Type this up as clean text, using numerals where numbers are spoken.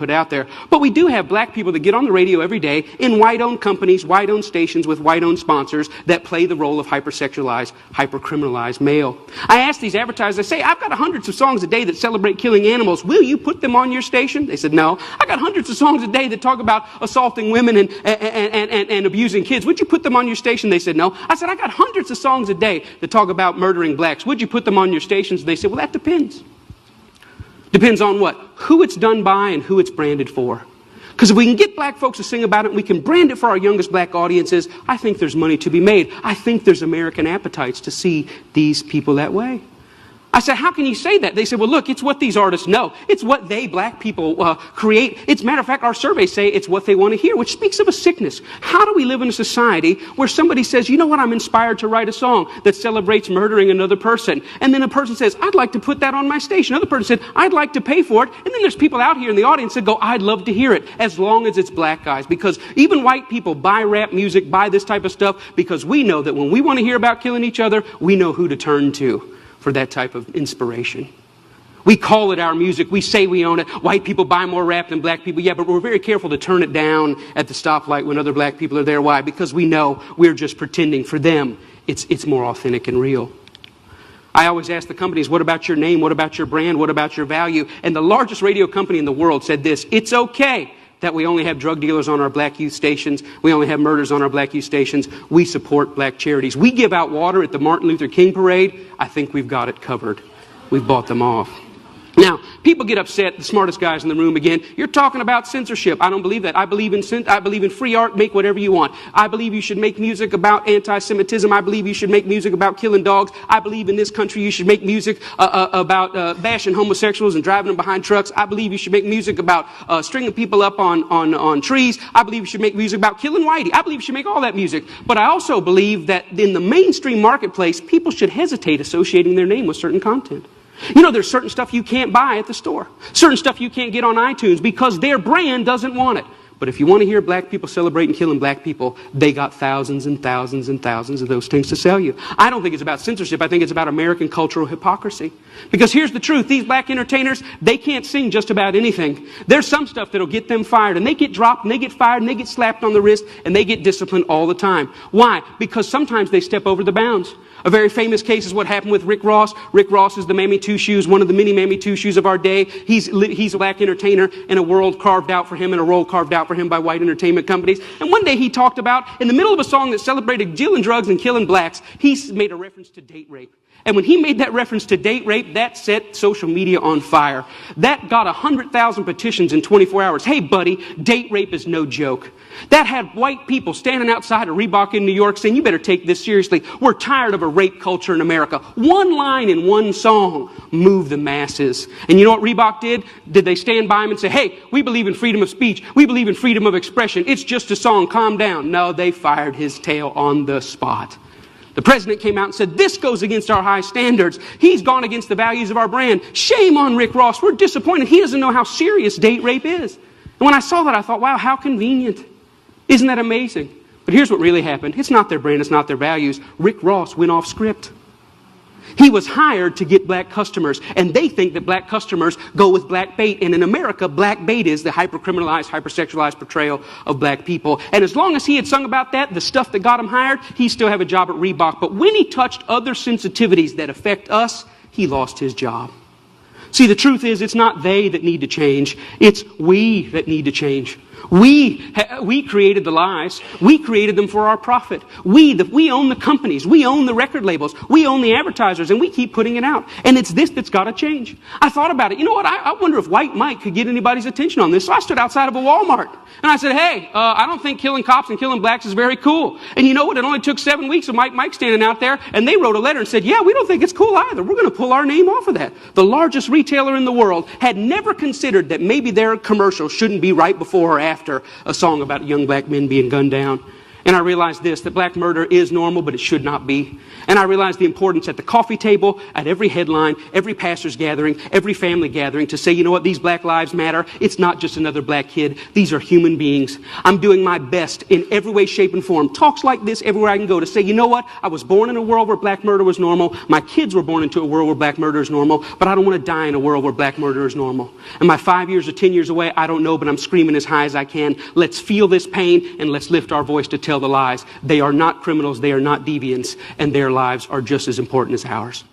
put out there. But we do have black people that get on the radio every day in white-owned companies, white-owned stations with white-owned sponsors that play the role of hypersexualized, hypercriminalized male. I ask these advertisers, I say, I've got hundreds of songs a day that celebrate killing animals. Will you put them on your station? They said, no. I got hundreds of songs a day that talk about assaulting women and abusing kids. Would you put them on your station? They said, no. I said, I got hundreds of songs a day that talk about murdering blacks. Would you put them on your stations? They said, well, that depends. Depends on what? Who it's done by and who it's branded for. Because if we can get black folks to sing about it and we can brand it for our youngest black audiences, I think there's money to be made. I think there's American appetites to see these people that way. I said, how can you say that? They said, well, look, it's what these artists know. It's what they, black people, create. It's, matter of fact, our surveys say it's what they want to hear, which speaks of a sickness. How do we live in a society where somebody says, you know what, I'm inspired to write a song that celebrates murdering another person. And then a person says, I'd like to put that on my station. Another person said, I'd like to pay for it. And then there's people out here in the audience that go, I'd love to hear it, as long as it's black guys. Because even white people buy rap music, buy this type of stuff, because we know that when we want to hear about killing each other, we know who to turn to for that type of inspiration. We call it our music. We say we own it. White people buy more rap than black people. Yeah, but we're very careful to turn it down at the stoplight when other black people are there. Why? Because we know we're just pretending. For them, it's more authentic and real. I always ask the companies, what about your name? What about your brand? What about your value? And the largest radio company in the world said this: it's okay that we only have drug dealers on our black youth stations. We only have murders on our black youth stations. We support black charities. We give out water at the Martin Luther King parade. I think we've got it covered. We've bought them off. Now, people get upset, the smartest guys in the room again. You're talking about censorship. I don't believe that. I believe in free art. Make whatever you want. I believe you should make music about anti-Semitism. I believe you should make music about killing dogs. I believe in this country you should make music about bashing homosexuals and driving them behind trucks. I believe you should make music about stringing people up on trees. I believe you should make music about killing whitey. I believe you should make all that music. But I also believe that in the mainstream marketplace, people should hesitate associating their name with certain content. You know, there's certain stuff you can't buy at the store. Certain stuff you can't get on iTunes because their brand doesn't want it. But if you want to hear black people celebrating killing black people, they got thousands and thousands and thousands of those things to sell you. I don't think it's about censorship. I think it's about American cultural hypocrisy. Because here's the truth. These black entertainers, they can't sing just about anything. There's some stuff that'll get them fired. And they get dropped, and they get fired, and they get slapped on the wrist, and they get disciplined all the time. Why? Because sometimes they step over the bounds. A very famous case is what happened with Rick Ross. Rick Ross is the Mammy Two Shoes, one of the many Mammy Two Shoes of our day. He's a black entertainer in a world carved out for him, and a role carved out for him by white entertainment companies. And one day he talked about, in the middle of a song that celebrated dealing drugs and killing blacks, he made a reference to date rape. And when he made that reference to date rape, that set social media on fire. That got 100,000 petitions in 24 hours. Hey, buddy, date rape is no joke. That had white people standing outside of Reebok in New York saying, you better take this seriously. We're tired of a rape culture in America. One line in one song moved the masses. And you know what Reebok did? Did they stand by him and say, hey, we believe in freedom of speech. We believe in freedom of expression. It's just a song. Calm down. No, they fired his tail on the spot. The president came out and said, this goes against our high standards. He's gone against the values of our brand. Shame on Rick Ross. We're disappointed. He doesn't know how serious date rape is. And when I saw that, I thought, wow, how convenient. Isn't that amazing? But here's what really happened. It's not their brand. It's not their values. Rick Ross went off script. He was hired to get black customers, and they think that black customers go with black bait. And in America, black bait is the hypercriminalized, hypersexualized portrayal of black people. And as long as he had sung about that, the stuff that got him hired, he still have a job at Reebok. But when he touched other sensitivities that affect us, he lost his job. See, the truth is, it's not they that need to change. It's we that need to change. We created the lies. We created them for our profit. We own the companies. We own the record labels. We own the advertisers, and we keep putting it out. And it's this that's got to change. I thought about it. You know what? I wonder if White Mike could get anybody's attention on this. So I stood outside of a Walmart, and I said, hey, I don't think killing cops and killing blacks is very cool. And you know what? It only took 7 weeks of Mike standing out there, and they wrote a letter and said, yeah, we don't think it's cool either. We're going to pull our name off of that. The largest retailer in the world had never considered that maybe their commercial shouldn't be right before or after a song about young black men being gunned down. And I realized this, that black murder is normal, but it should not be. And I realized the importance at the coffee table, at every headline, every pastor's gathering, every family gathering to say, you know what, these black lives matter. It's not just another black kid. These are human beings. I'm doing my best in every way, shape, and form. Talks like this everywhere I can go to say, you know what, I was born in a world where black murder was normal. My kids were born into a world where black murder is normal, but I don't want to die in a world where black murder is normal. Am I 5 years or 10 years away? I don't know, but I'm screaming as high as I can. Let's feel this pain and let's lift our voice to tell the lies. They are not criminals, they are not deviants, and their lives are just as important as ours.